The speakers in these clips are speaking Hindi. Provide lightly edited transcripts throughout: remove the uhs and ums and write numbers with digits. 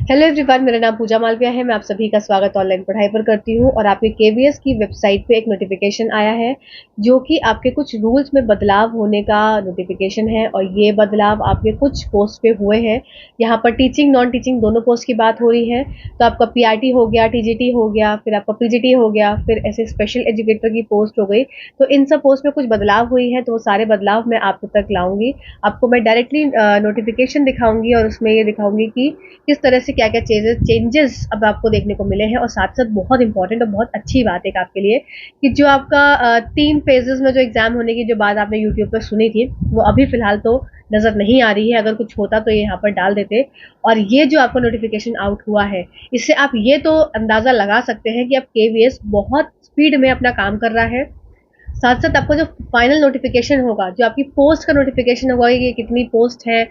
हेलो एवरीवन, मेरा नाम पूजा मालविया है। मैं आप सभी का स्वागत ऑनलाइन पढ़ाई पर करती हूँ और आपके केवीएस की वेबसाइट पे एक नोटिफिकेशन आया है जो कि आपके कुछ रूल्स में बदलाव होने का नोटिफिकेशन है। और ये बदलाव आपके कुछ पोस्ट पे हुए हैं। यहाँ पर टीचिंग नॉन टीचिंग दोनों पोस्ट की बात हो रही है। तो आपका पीआरटी हो गया, टीजीटी हो गया, फिर आपका पीजीटी हो गया, फिर ऐसे स्पेशल एजुकेटर की पोस्ट हो गई। तो इन सब पोस्ट में कुछ बदलाव हुई है, तो वो सारे बदलाव मैं आप तक लाऊंगी। आपको मैं डायरेक्टली नोटिफिकेशन दिखाऊंगी और उसमें ये दिखाऊंगी कि किस तरह से क्या क्या चेंजेस अब आपको देखने को मिले हैं। और साथ साथ बहुत इंपॉर्टेंट और बहुत अच्छी बात है आपके लिए कि जो आपका 3 फेजेस में जो एग्जाम होने की जो बात आपने यूट्यूब पर सुनी थी, वो अभी फिलहाल तो नजर नहीं आ रही है। अगर कुछ होता तो ये यहाँ पर डाल देते। और ये जो आपका नोटिफिकेशन आउट हुआ है, इससे आप ये तो अंदाजा लगा सकते हैं कि अब केवीएस बहुत स्पीड में अपना काम कर रहा है। साथ साथ आपको जो फाइनल नोटिफिकेशन होगा, जो आपकी पोस्ट का नोटिफिकेशन होगा कि कितनी पोस्ट है,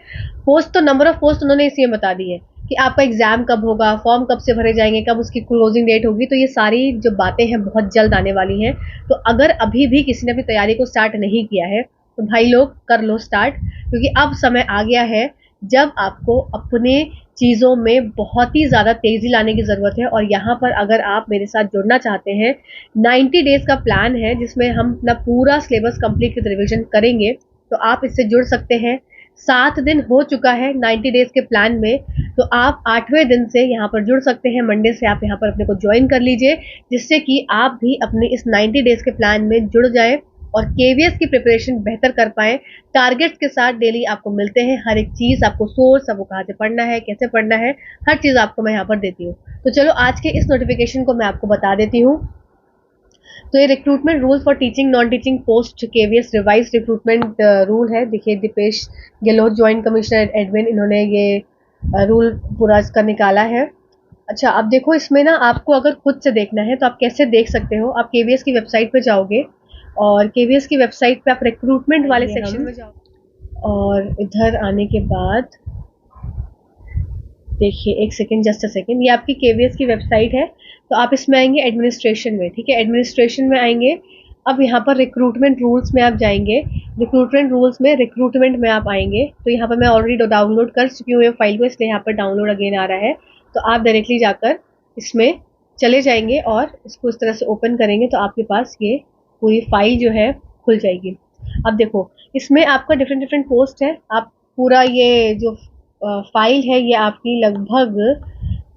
पोस्ट तो नंबर ऑफ पोस्ट उन्होंने इसलिए बता दी है कि आपका एग्जाम कब होगा, फॉर्म कब से भरे जाएंगे, कब उसकी क्लोजिंग डेट होगी। तो ये सारी जो बातें हैं बहुत जल्द आने वाली हैं। तो अगर अभी भी किसी ने अपनी तैयारी को स्टार्ट नहीं किया है तो भाई लोग कर लो स्टार्ट, क्योंकि अब समय आ गया है जब आपको अपने चीज़ों में बहुत ही ज़्यादा तेज़ी लाने की ज़रूरत है। और यहाँ पर अगर आप मेरे साथ जुड़ना चाहते हैं, 90 डेज़ का प्लान है जिसमें हम अपना पूरा सिलेबस कंप्लीट विद रिविजन करेंगे। तो आप इससे जुड़ सकते हैं। 7 दिन हो चुका है 90 डेज़ के प्लान में, तो आप 8वें दिन से यहाँ पर जुड़ सकते हैं। मंडे से आप यहाँ पर अपने को ज्वाइन कर लीजिए, जिससे कि आप भी अपने इस 90 डेज़ के प्लान में जुड़ जाए और केवीएस की प्रिपरेशन बेहतर कर पाए। टारगेट्स के साथ डेली आपको मिलते हैं, हर एक चीज़ आपको सोर्स, आपको कहाँ से पढ़ना है, कैसे पढ़ना है, हर चीज़ आपको मैं यहाँ पर देती हूँ। तो चलो आज के इस नोटिफिकेशन को मैं आपको बता देती हूँ। तो ये recruitment rule for teaching non teaching post KVS revise recruitment rule है। देखिए, Dipesh Gehlot joint commissioner admin, इन्होंने ये रूल पूरा इसका निकाला है। अच्छा, अब देखो, इसमें ना आपको अगर खुद से देखना है तो आप कैसे देख सकते हो। आप केवीएस की वेबसाइट पे जाओगे और केवीएस की वेबसाइट पे आप रिक्रूटमेंट वाले सेक्शन में जाओ और इधर आने के बाद देखिए, एक सेकेंड, जस्ट अ सेकेंड, ये आपकी केवीएस की वेबसाइट है। तो आप इसमें आएंगे एडमिनिस्ट्रेशन में, ठीक है, एडमिनिस्ट्रेशन में आएंगे। अब यहाँ पर रिक्रूटमेंट रूल्स में आप जाएंगे। रिक्रूटमेंट रूल्स में रिक्रूटमेंट में आप आएंगे। तो यहाँ पर मैं ऑलरेडी डाउनलोड कर चुकी हूँ ये फाइल को, इसलिए यहाँ पर डाउनलोड अगेन आ रहा है। तो आप डायरेक्टली जाकर इसमें चले जाएंगे और इसको इस तरह से ओपन करेंगे तो आपके पास ये पूरी फाइल जो है खुल जाएगी। अब देखो, इसमें आपका डिफरेंट डिफरेंट पोस्ट है। आप पूरा ये जो फाइल है ये आपकी लगभग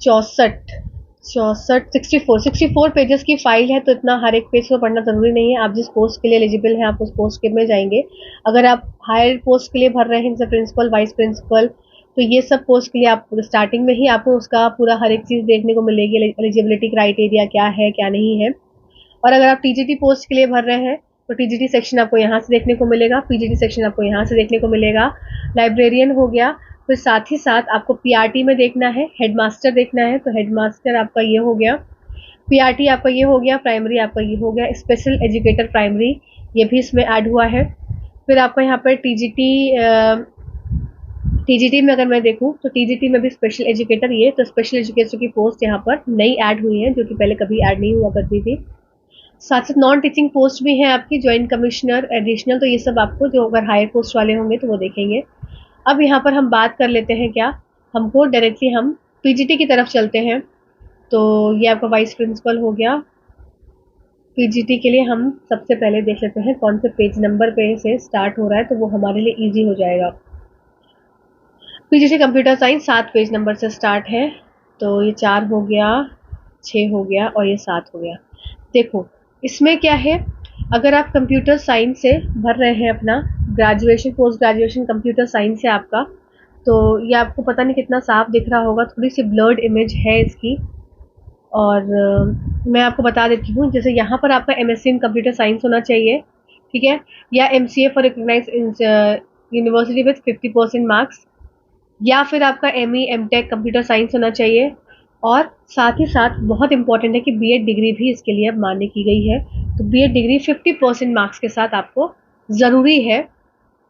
64 पेजेस की फाइल है। तो इतना हर एक पेज को पढ़ना जरूरी नहीं है। आप जिस पोस्ट के लिए एलिजिबल हैं आप उस पोस्ट के में जाएंगे। अगर आप हायर पोस्ट के लिए भर रहे हैं जैसे प्रिंसिपल, वाइस प्रिंसिपल, तो ये सब पोस्ट के लिए आप स्टार्टिंग में ही आपको उसका पूरा हर एक चीज़ देखने को मिलेगी, एलिजिबिलिटी क्राइटेरिया क्या है क्या नहीं है। और अगर आप टीजीटी पोस्ट के लिए भर रहे हैं तो टीजीटी सेक्शन आपको यहाँ से देखने को मिलेगा, पीजीटी सेक्शन आपको यहाँ से देखने को मिलेगा। लाइब्रेरियन हो गया। फिर साथ ही साथ आपको पीआरटी में देखना है, हेडमास्टर देखना है, तो हेडमास्टर आपका ये हो गया, पीआरटी आपका ये हो गया, प्राइमरी आपका ये हो गया, स्पेशल एजुकेटर प्राइमरी ये भी इसमें ऐड हुआ है। फिर आपका यहाँ पर टीजीटी में अगर मैं देखूँ तो टीजीटी में भी स्पेशल एजुकेटर, ये तो स्पेशल एजुकेटर की पोस्ट यहाँ पर नई ऐड हुई है जो कि पहले कभी ऐड नहीं हुआ करती थी। साथ साथ नॉन टीचिंग पोस्ट भी है आपकी, ज्वाइंट कमिश्नर, एडिशनल, तो ये सब आपको जो अगर हायर पोस्ट वाले होंगे तो वो देखेंगे। अब यहाँ पर हम बात कर लेते हैं क्या, हमको डायरेक्टली हम पीजीटी की तरफ चलते हैं। तो ये आपका वाइस प्रिंसिपल हो गया। पीजीटी के लिए हम सबसे पहले देख लेते हैं कौन से पेज नंबर पे से स्टार्ट हो रहा है, तो वो हमारे लिए ईजी हो जाएगा। PGT computer science 7 page number से स्टार्ट है। तो ये 4 हो गया, 6 हो गया और ये 7 हो गया। देखो, इसमें क्या है, अगर आप कंप्यूटर साइंस से भर रहे हैं अपना graduation, post graduation computer science है आपका, तो ये आपको पता नहीं कितना साफ दिख रहा होगा, थोड़ी सी ब्लर्ड इमेज है इसकी। और मैं आपको बता देती हूँ, जैसे यहाँ पर आपका एमएससी इन कंप्यूटर साइंस होना चाहिए, ठीक है, या MCA for recognised university with 50% marks, या फिर आपका एमई एमटेक कंप्यूटर साइंस होना चाहिए। और साथ ही साथ बहुत इंपॉर्टेंट है कि बीएड डिग्री भी इसके लिए अब मान्य की गई है। तो बीएड डिग्री 50% मार्क्स के साथ आपको ज़रूरी है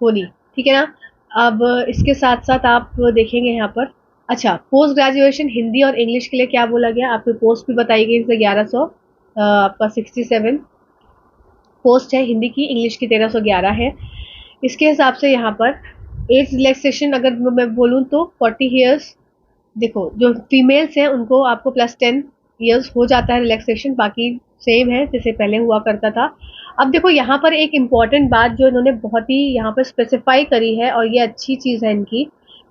होनी, ठीक है ना। अब इसके साथ साथ आप देखेंगे यहाँ पर, अच्छा, पोस्ट ग्रेजुएशन हिंदी और इंग्लिश के लिए क्या बोला गया, आपकी पोस्ट भी बताई गई, जैसे 1100 आपका 67 पोस्ट है हिंदी की, इंग्लिश की 1311 है। इसके हिसाब से यहाँ पर एज रिलैक्सेशन अगर मैं बोलूँ तो 40 ईयर्स देखो जो फीमेल्स हैं उनको आपको +10 इयर्स हो जाता है रिलैक्सेशन, बाकी सेम है जैसे पहले हुआ करता था। अब देखो यहाँ पर एक इम्पॉर्टेंट बात जो इन्होंने बहुत ही यहाँ पर स्पेसिफाई करी है, और ये अच्छी चीज़ है इनकी।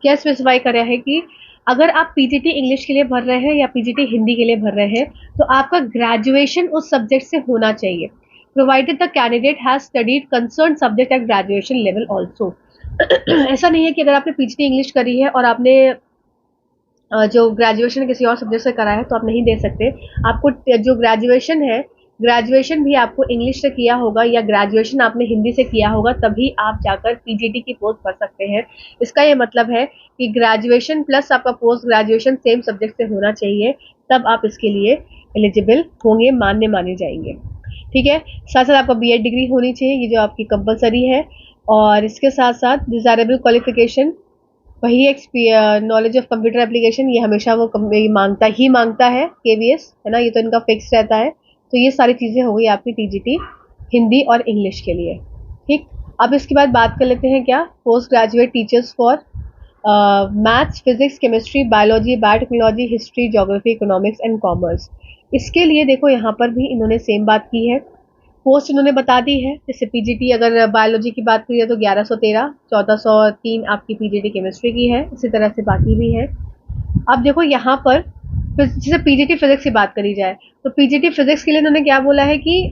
क्या स्पेसिफाई करा है कि अगर आप पीजीटी इंग्लिश के लिए भर रहे हैं या पीजीटी हिंदी के लिए भर रहे हैं, तो आपका ग्रेजुएशन उस सब्जेक्ट से होना चाहिए, provided the candidate has studied concern subject at graduation level also. ऐसा नहीं है कि अगर आपने पीजीटी इंग्लिश करी है और आपने जो ग्रेजुएशन किसी और सब्जेक्ट से करा है तो आप नहीं दे सकते। आपको जो ग्रेजुएशन है, ग्रेजुएशन भी आपको इंग्लिश से किया होगा या ग्रेजुएशन आपने हिंदी से किया होगा, तभी आप जाकर पीजीटी की पोस्ट भर सकते हैं। इसका ये मतलब है कि ग्रेजुएशन प्लस आपका पोस्ट ग्रेजुएशन सेम सब्जेक्ट से होना चाहिए, तब आप इसके लिए एलिजिबल होंगे, मान्य माने जाएंगे। ठीक है, साथ साथ आपका बीएड डिग्री होनी चाहिए, ये जो आपकी कंपलसरी है। और इसके साथ साथ डिजायरेबल क्वालिफिकेशन, वही एक नॉलेज ऑफ कंप्यूटर एप्लीकेशन, ये हमेशा वो मांगता है केवीएस, है ना, ये तो इनका फिक्स रहता है। तो ये सारी चीज़ें हो गई आपकी टीजीटी हिंदी और इंग्लिश के लिए। ठीक, अब इसके बाद बात कर लेते हैं क्या, post graduate teachers for maths, physics, chemistry, biology, biotechnology, history, geography, economics and commerce. इसके लिए देखो यहाँ पर भी इन्होंने सेम बात की है, पोस्ट इन्होंने बता दी है। जैसे पीजीटी अगर बायोलॉजी की बात करिए तो 1113, 1403 आपकी पीजीटी केमिस्ट्री की है, इसी तरह से बाकी भी है। अब देखो यहाँ पर जैसे पीजीटी फिजिक्स की बात करी जाए, तो पीजीटी फिजिक्स के लिए इन्होंने क्या बोला है कि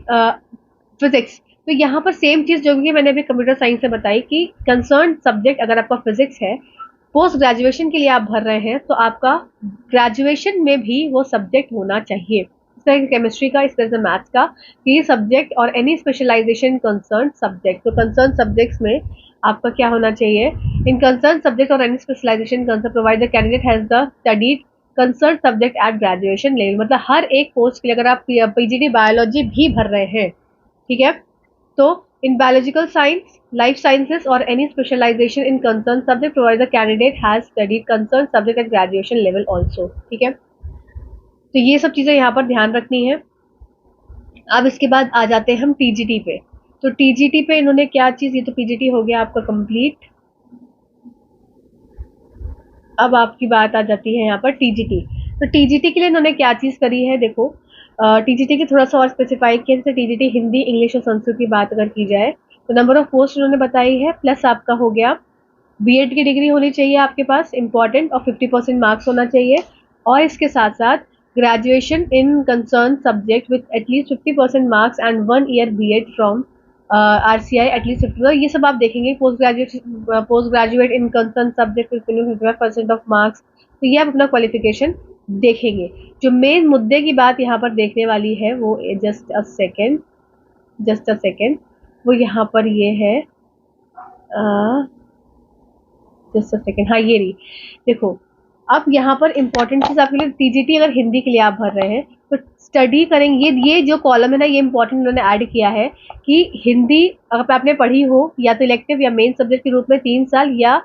फिजिक्स, तो यहाँ पर सेम चीज जो कि मैंने अभी कंप्यूटर साइंस से बताई कि कंसर्न सब्जेक्ट अगर आपका फिजिक्स है, पोस्ट ग्रेजुएशन के लिए आप भर रहे हैं, तो आपका ग्रेजुएशन में भी वो सब्जेक्ट होना चाहिए। इस तरह से केमिस्ट्री का, इस तरह से मैथ्स का, ये सब्जेक्ट और एनी स्पेशलाइजेशन कंसर्न सब्जेक्ट, तो कंसर्न सब्जेक्ट्स में आपका क्या होना चाहिए, इन कंसर्न सब्जेक्ट और any specialisation concern provide the candidate has the studied concern subject at graduation level. मतलब हर एक पोस्ट के लिए अगर आप पीजीटी बायोलॉजी भी भर रहे हैं, ठीक है, तो in biological science, life sciences और any specialization in concern subject provide the candidate has studied concern subject at graduation level also. ठीक है, तो ये सब चीजें यहाँ पर ध्यान रखनी है। अब इसके बाद आ जाते हैं हम टीजीटी पे। तो टीजीटी पे इन्होंने क्या चीज, ये तो पीजीटी हो गया आपका कंप्लीट। अब आपकी बात आ जाती है यहाँ पर टीजीटी। तो टीजीटी के लिए इन्होंने क्या चीज करी है, देखो टीजीटी की थोड़ा सा और स्पेसिफाई किया, जैसे टीजीटी हिंदी, इंग्लिश और संस्कृत की बात अगर की जाए तो नंबर ऑफ पोस्ट उन्होंने बताई है, प्लस आपका हो गया बीएड की डिग्री होनी चाहिए आपके पास इंपॉर्टेंट, और 50% मार्क्स होना चाहिए। और इसके साथ साथ graduation in concern subject with at least 50% marks and 1 year BEd from RCI at least 50। ये सब आप देखेंगे, post graduate in concern subject with 55% of marks, तो ये आप अपना क्वालिफिकेशन देखेंगे। जो मेन मुद्दे की बात यहाँ पर देखने वाली है वो जस्ट अ सेकेंड, वो यहाँ पर ये है, जस्ट अ सेकेंड, हाँ ये रही। देखो अब यहाँ पर इंपॉर्टेंट चीज आपके लिए, टीजीटी अगर हिंदी के लिए आप भर रहे हैं तो स्टडी करेंगे, ये जो कॉलम है ना, ये इंपॉर्टेंट उन्होंने ऐड किया है कि हिंदी अगर आपने पढ़ी हो या तो इलेक्टिव या मेन सब्जेक्ट के रूप में 3 साल या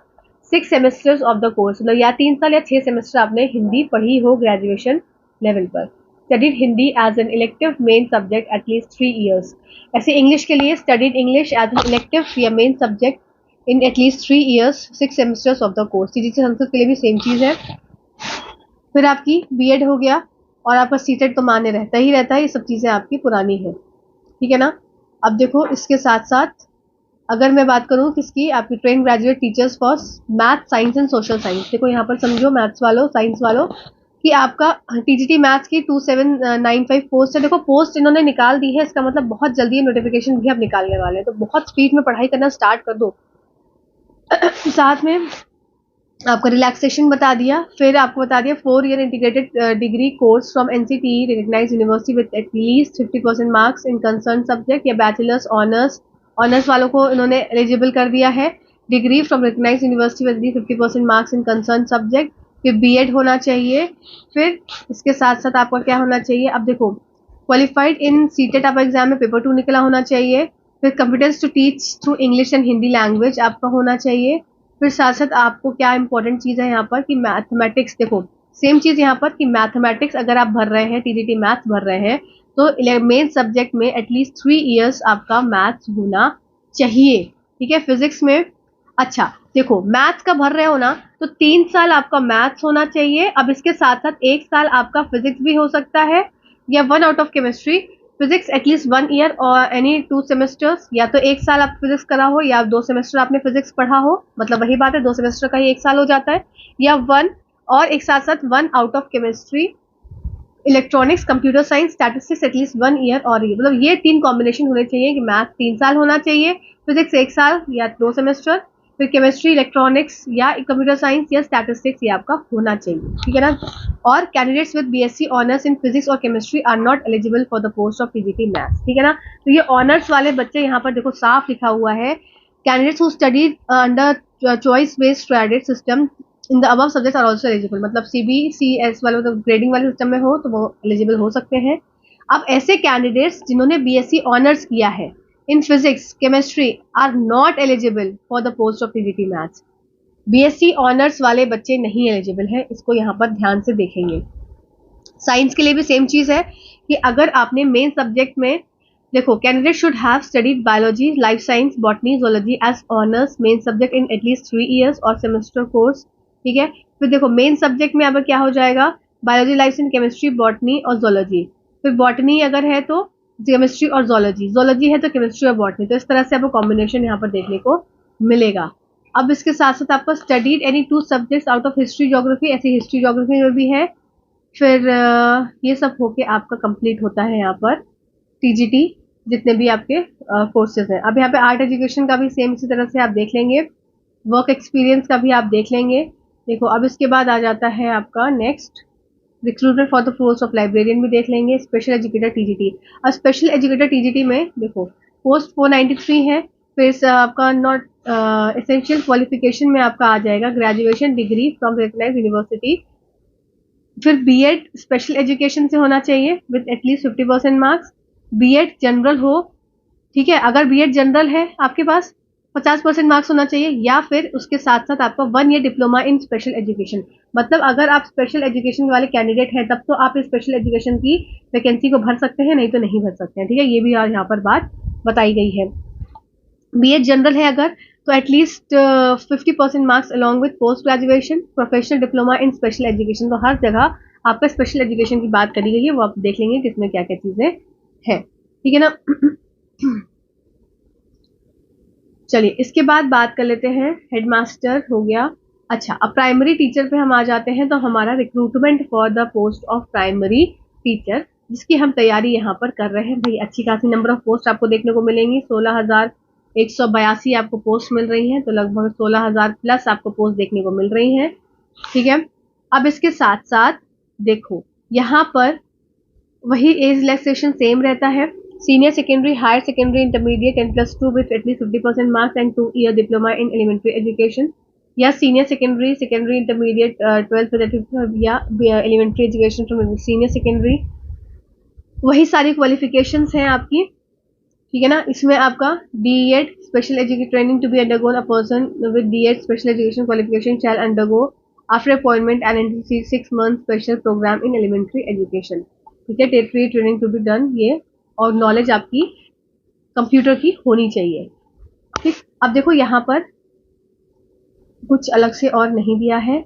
6 सेमेस्टर्स ऑफ द कोर्स, मतलब या 3 साल या 6 सेमेस्टर आपने हिंदी पढ़ी हो ग्रेजुएशन लेवल पर, studied Hindi as an elective main subject at least 3 years. ऐसे इंग्लिश के लिए studied English as an elective या main subject in at least 3 years 6 semesters of the course. TGT Sanskrit के लिए भी सेम चीज है। फिर आपकी बीएड हो गया, और आपका सीटेट तो मान्य रहता ही रहता है, ये सब चीजें आपकी पुरानी है, ठीक है ना। अब देखो इसके साथ साथ अगर मैं बात करूं किसकी, आपकी train graduate teachers for math, science and social science. देखो यहाँ पर समझो मैथ्स वालों, साइंस वालों, कि आपका टीजीटी मैथ्स की 2795 पोस्ट है। देखो पोस्ट इन्होंने निकाल दी है, इसका मतलब बहुत जल्दी नोटिफिकेशन भी अब निकालने वाले हैं, तो बहुत स्पीड में पढ़ाई करना स्टार्ट कर दो। साथ में आपका रिलैक्सेशन बता दिया, फिर आपको बता दिया 4 year integrated degree course from NCTE recognised university with at least 50% marks in concern subject, या बैचलर्स ऑनर्स वालों को इन्होंने एलिजिबल कर दिया है। Degree from recognised university with 50% marks in concern subject, फिर बीएड होना चाहिए। फिर इसके साथ साथ आपका क्या होना चाहिए, अब देखो क्वालिफाइड इन सीटेट आपका एग्जाम में पेपर 2 निकला होना चाहिए। फिर competence to teach through English and Hindi language आपका होना चाहिए। फिर साथ साथ आपको क्या इंपॉर्टेंट चीज है यहाँ पर कि मैथमेटिक्स, देखो सेम चीज यहाँ पर कि मैथमेटिक्स अगर आप भर रहे हैं, टीजीटी मैथ्स भर रहे हैं, तो मेन सब्जेक्ट में एटलीस्ट 3 ईयर्स आपका मैथ्स होना चाहिए, ठीक है। फिजिक्स में अच्छा देखो, मैथ्स का भर रहे हो ना, तो 3 साल आपका मैथ्स होना चाहिए। अब इसके साथ साथ 1 साल आपका फिजिक्स भी हो सकता है, या 1 out of chemistry. Physics at least 1 year और एनी 2 सेमेस्टर्स, या तो 1 साल आप फिजिक्स करा हो या 2 सेमेस्टर आपने फिजिक्स पढ़ा हो, मतलब वही बात है, 2 सेमेस्टर का ही 1 साल हो जाता है। या वन, और एक साथ साथ 1 out of chemistry, electronics, computer science, statistics at least 1 year, और ये मतलब ये 3 कॉम्बिनेशन होने चाहिए कि मैथ 3 साल होना चाहिए, फिजिक्स 1 साल या 2 सेमेस्टर, फिर केमिस्ट्री, इलेक्ट्रॉनिक्स या कंप्यूटर साइंस या स्टैटिस्टिक्स ये आपका होना चाहिए, ठीक है ना। और candidates with BSc honours in physics और chemistry are not eligible for the post of PGT maths, ठीक है ना। तो ये ऑनर्स वाले बच्चे, यहाँ पर देखो साफ लिखा हुआ है, candidates who studied under choice based credit system in the above subjects are also eligible, मतलब सीबीसीएस वाले, मतलब ग्रेडिंग वाले सिस्टम में हो तो वो एलिजिबल हो सकते हैं। अब ऐसे कैंडिडेट्स जिन्होंने बीएससी ऑनर्स किया है in physics chemistry are not eligible for the post of PGT maths. BSc honours वाले बच्चे नहीं एलिजिबल हैं, इसको यहाँ पर ध्यान से देखेंगे। साइंस के लिए भी सेम चीज है कि अगर आपने मेन सब्जेक्ट में, देखो candidate should have studied biology, life science, botany, zoology as honours main subject in at least 3 years और सेमेस्टर कोर्स, ठीक है। फिर देखो मेन सब्जेक्ट में अब क्या हो जाएगा, biology, life science, chemistry, botany और जोलॉजी। फिर बॉटनी अगर है तो केमिस्ट्री और जोलॉजी, जोलॉजी है तो केमिस्ट्री और बॉटनी। तो इस तरह से आपको कॉम्बिनेशन यहाँ पर देखने को मिलेगा। अब इसके साथ साथ आपको studied any 2 subjects out of history geography, ऐसी हिस्ट्री ज्योग्राफी में भी है। फिर ये सब होके आपका कंप्लीट होता है यहाँ पर टीजीटी, जितने भी आपके कोर्सेज हैं। अब यहाँ पे आर्ट एजुकेशन का भी सेम इसी तरह से आप देख लेंगे, वर्क एक्सपीरियंस का भी आप देख लेंगे। देखो अब इसके बाद आ जाता है आपका next, recruitment for the post of librarian भी देख लेंगे, स्पेशल एजुकेटर टीजीटी। अब स्पेशल एजुकेटर टीजीटी में देखो पोस्ट 493 है, फिर आपका नॉट एसेंशियल क्वालिफिकेशन में आपका आ जाएगा graduation degree from recognised university. फिर बीएड स्पेशल एजुकेशन से होना चाहिए with at least 50% marks. BEd general हो, ठीक है, अगर बीएड जनरल है आपके पास 50% मार्क्स होना चाहिए, या फिर उसके साथ साथ आपका 1 ईयर डिप्लोमा इन स्पेशल एजुकेशन। मतलब अगर आप स्पेशल एजुकेशन वाले कैंडिडेट हैं तब तो आप स्पेशल एजुकेशन की वैकेंसी को भर सकते हैं, नहीं तो नहीं भर सकते हैं, ठीक है। ये भी यहाँ पर बात बताई गई है। बीएड जनरल है अगर, तो at least 50% marks along with post graduation, professional diploma in special education. तो हर जगह आपका स्पेशल एजुकेशन की बात करी गई है, वो आप देख लेंगे किसमें क्या क्या चीजें हैं, ठीक है ना। चलिए इसके बाद बात कर लेते हैं, हेडमास्टर हो गया। अच्छा अब प्राइमरी टीचर पे हम आ जाते हैं, तो हमारा recruitment for the post of primary teacher, जिसकी हम तैयारी यहाँ पर कर रहे हैं भाई। अच्छी खासी नंबर ऑफ पोस्ट आपको देखने को मिलेंगी, 16,182 आपको पोस्ट मिल रही हैं, तो लगभग 16,000 प्लस आपको पोस्ट देखने को मिल रही हैं, ठीक है। अब इसके साथ साथ देखो यहाँ पर वही एज रिलैक्सेशन सेम रहता है, senior secondary, higher secondary, intermediate and +2 with at least 50% marks and 2 year diploma in elementary education, या senior secondary, secondary intermediate 12th या elementary education from senior secondary. वही सारी क्वालिफिकेशंस हैं आपकी, ठीक है ना। इसमें आपका DEd special education training to be undergone, a person with DEd special education qualification shall undergo after appointment and 6 month special programme in elementary education, ठीक है। टेटरी ट्रेनिंग टू बी डन, ये और नॉलेज आपकी कंप्यूटर की होनी चाहिए, ठीक। अब देखो यहाँ पर कुछ अलग से और नहीं दिया है,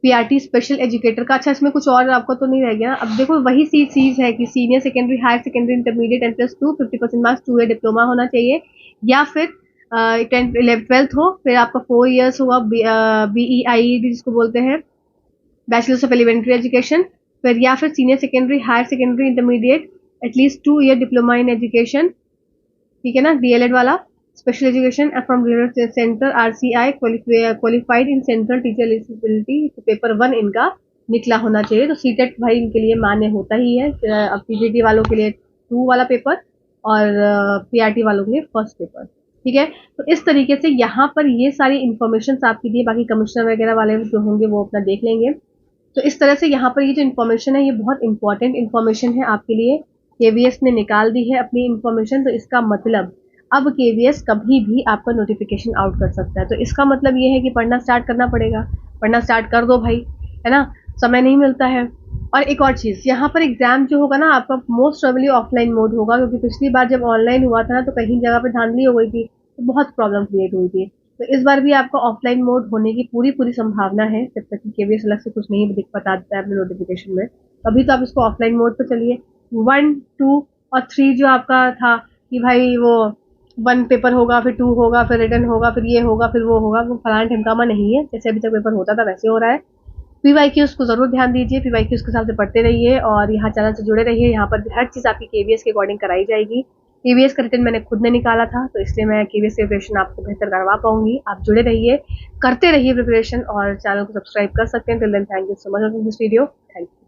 पीआरटी स्पेशल एजुकेटर का। अच्छा इसमें कुछ और आपको तो नहीं रह गया। अब देखो वही चीज है कि senior secondary, higher secondary, intermediate and +2 50% marks, 2 year diploma होना चाहिए, या फिर 12th हो, फिर आपका 4 ईयर्स हुआ BEIED जिसको बोलते हैं, बैचलर्स ऑफ एलिमेंट्री एजुकेशन। फिर या फिर senior secondary, higher secondary, intermediate at least 2 year diploma in education, ठीक है ना, डीएलएड वाला। Special education from centre RCI qualified in central teacher eligibility, paper 1 इनका निकला होना चाहिए। तो सीटेट भाई इनके लिए मान्य होता ही है। अब पीजीटी वालों के लिए 2 वाला पेपर और पीआरटी वालों के लिए फर्स्ट पेपर, ठीक है। तो इस तरीके से यहाँ पर ये सारी इन्फॉर्मेशन आपके लिए, बाकी कमिश्नर वगैरह वाले जो होंगे वो अपना देख लेंगे। तो इस तरह से यहाँ पर ये जो इन्फॉर्मेशन है ये बहुत इंपॉर्टेंट इन्फॉर्मेशन है आपके लिए। केवीएस ने निकाल दी है अपनी इन्फॉर्मेशन, तो इसका मतलब अब केवीएस कभी भी आपका नोटिफिकेशन आउट कर सकता है। तो इसका मतलब ये है कि पढ़ना स्टार्ट करना पड़ेगा, पढ़ना स्टार्ट कर दो भाई, है ना, समय नहीं मिलता है। और एक और चीज, यहाँ पर एग्जाम जो होगा ना आपका मोस्ट प्रोबेबली ऑफलाइन मोड होगा, क्योंकि पिछली बार जब ऑनलाइन हुआ था ना तो कहीं जगह पे धांधली हो गई थी, तो बहुत प्रॉब्लम क्रिएट हुई थी। तो इस बार भी आपका ऑफलाइन मोड होने की पूरी पूरी संभावना है, जब तक कि केवीएस अलग से कुछ नहीं बता देता है अपने नोटिफिकेशन में। अभी तो आप इसको ऑफलाइन मोड पे चलिए। 1, 2 और 3 जो आपका था कि भाई वो 1 पेपर होगा, फिर 2 होगा, फिर रिटर्न होगा, फिर ये होगा, फिर वो होगा, वो फलाना ढिमकामा नहीं है। जैसे अभी तक पेपर होता था वैसे हो रहा है। पीवाईक्यूज को जरूर ध्यान दीजिए, पीवाईक्यूज के हिसाब से पढ़ते रहिए और यहाँ चैनल से जुड़े रहिए। यहाँ पर हर चीज आपकी केवीएस के अकॉर्डिंग कराई जाएगी। केवीएस का रिटर्न मैंने खुद ने निकाला था, तो इसलिए मैं केवीएस की प्रिपरेशन आपको बेहतर करवा पाऊंगी। आप जुड़े रहिए, करते रहिए प्रिपरेशन और चैनल को सब्सक्राइब कर सकते हैं। Till then thank you so much for this video. Thank you.